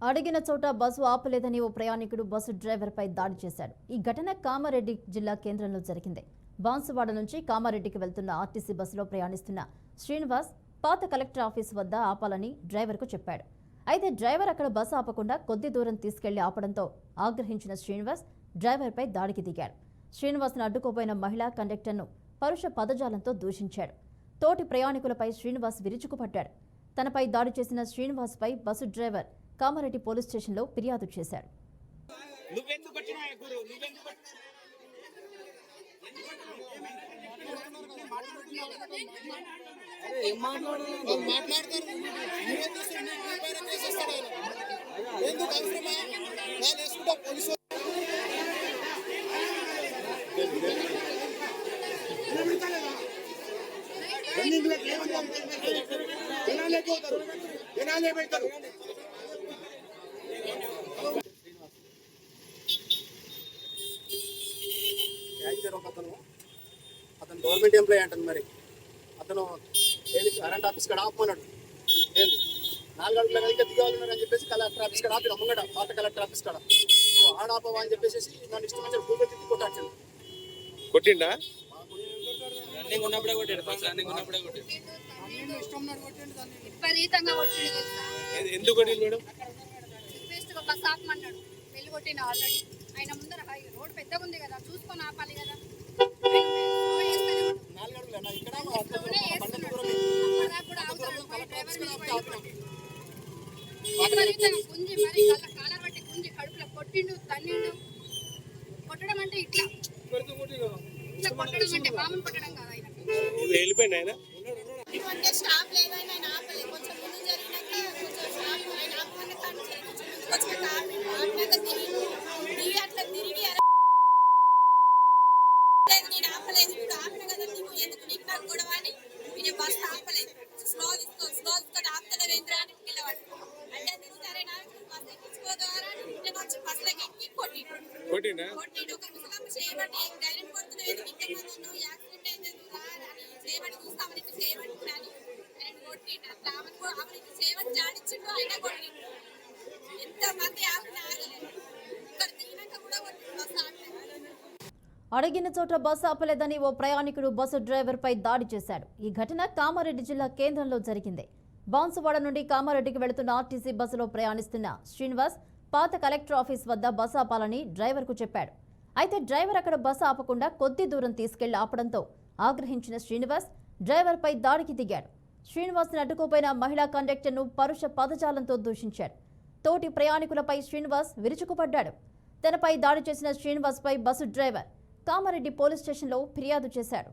అడిగిన చోట బస్సు ఆపలేదని ఓ ప్రయాణికుడు బస్సు డ్రైవర్పై దాడి చేశాడు. ఈ ఘటన కామారెడ్డి జిల్లా కేంద్రంలో జరిగింది. బాన్సువాడ నుంచి కామారెడ్డికి వెళ్తున్న ఆర్టీసీ బస్సులో ప్రయాణిస్తున్న శ్రీనివాస్ పాత కలెక్టర్ ఆఫీస్ వద్ద ఆపాలని డ్రైవర్కు చెప్పాడు. అయితే డ్రైవర్ అక్కడ బస్సు ఆపకుండా కొద్ది దూరం తీసుకెళ్లి ఆపడంతో ఆగ్రహించిన శ్రీనివాస్ డ్రైవర్పై దాడికి దిగాడు. శ్రీనివాస్ను అడ్డుకోపోయిన మహిళా కండక్టర్ను పరుష పదజాలంతో దూషించాడు. తోటి ప్రయాణికులపై శ్రీనివాస్ విరుచుకుపడ్డాడు. తనపై దాడి చేసిన శ్రీనివాస్పై బస్సు డ్రైవర్ కామారెడ్డి పోలీస్ స్టేషన్లో ఫిర్యాదు చేశాడు. అతను గవర్నమెంట్ ఎంప్లాయీ అంటుంది. మరి అతను ఏది కరెంట్ ఆఫీస్ కాడ ఆపమన్నాడు. ఏంది 4 గంటల కలిగి దిగాలన్నారు అని చెప్పేసి కలెక్టర్ ఆఫీస్ కాడ ఆపిన ముంగట పాత కలెక్టర్ ఆఫీస్ కాడ నువ్వు ఆడాపవా అని చెప్పేసి నన్ను ఇష్టం వచ్చిన భూమి తిప్పి కొట్టాడు. కొట్టిండా? ఎందుకు కొట్టిండు మేడం? బస్ ఆపమన్నాడు. వెళ్ళి కొట్టిన ఆల్రెడీ ఆయన ముందర రోడ్ పెద్దగా ఉంది కదా, చూసుకొని ఆపాలి కదా. గుంజి మరి కాలర్ బట్టి గుంజి కడుపులో కొట్టిండు, తన్నిండు. కొట్టడం అంటే ఇట్లా ఇట్లా కొట్టడం అంటే మామూలు కొట్టడం కాదు. ఆయన వెళ్ళిపోయింది. ఆయన స్టాప్ లేదు, ఆయన ఆపలేదు. కొంచెం ముందు జరిగినాక కొంచెం స్టాప్ ఆయన ఆపమన్న కానీ తిరిగి అట్లా తిరిగి నేను ఆపలేదు, ఇప్పుడు ఆపిన కదా నీకు ఎందుకు నీకు నాకు గొడవ అని నేను బస్సు ఆపలేదు. స్లో తీసుకో ఆపుతలేవేంద్రా అని పిల్లవాడు అంటే తిరుగుతారే నాకు బస్సు ఎక్కించుకోదారా ఇంటికి వచ్చి బస్సులోకి ఎక్కి కొట్టిండు. ఒక ముసలమ్మ చేయబట్టి డైరెక్ట్ కొడుతున్నావు, ఎందుకు ఇంతమంది ఉన్నావు, యాక్సిడెంట్ అయితే అని చేయబట్టి చూస్తామని ఇట్లా చేయబట్టి అని నేను కొట్టిండు. అట్లా ఆమెను చేయబట్టి జాడించిండు, అయినా కొట్టిండు. ఎంతమంది ఆపిన ఆగలేదు, ఇక్కడ దిగినాక కూడా కొట్టిండు. బస్సు ఆపలేదు. అడిగిన చోట బస్సు ఆపలేదని ఓ ప్రయాణికుడు బస్సు డ్రైవర్పై దాడి చేశాడు. ఈ ఘటన కామారెడ్డి జిల్లా కేంద్రంలో జరిగింది. బాన్సువాడ నుండి కామారెడ్డికి వెళుతున్న ఆర్టీసీ బస్సులో ప్రయాణిస్తున్న శ్రీనివాస్ పాత కలెక్టర్ ఆఫీస్ వద్ద బస్సు ఆపాలని డ్రైవర్కు చెప్పాడు. అయితే డ్రైవర్ అక్కడ బస్సు ఆపకుండా కొద్ది దూరం తీసుకెళ్లి ఆపడంతో ఆగ్రహించిన శ్రీనివాస్ డ్రైవర్పై దాడికి దిగాడు. శ్రీనివాస్ను అడ్డుకోపోయిన మహిళా కండక్టర్ను పరుష పదజాలంతో దూషించాడు. తోటి ప్రయాణికులపై శ్రీనివాస్ విరుచుకుపడ్డాడు. తనపై దాడి చేసిన శ్రీనివాస్పై బస్సు డ్రైవర్ కామారెడ్డి పోలీస్ స్టేషన్లో ఫిర్యాదు చేశాడు.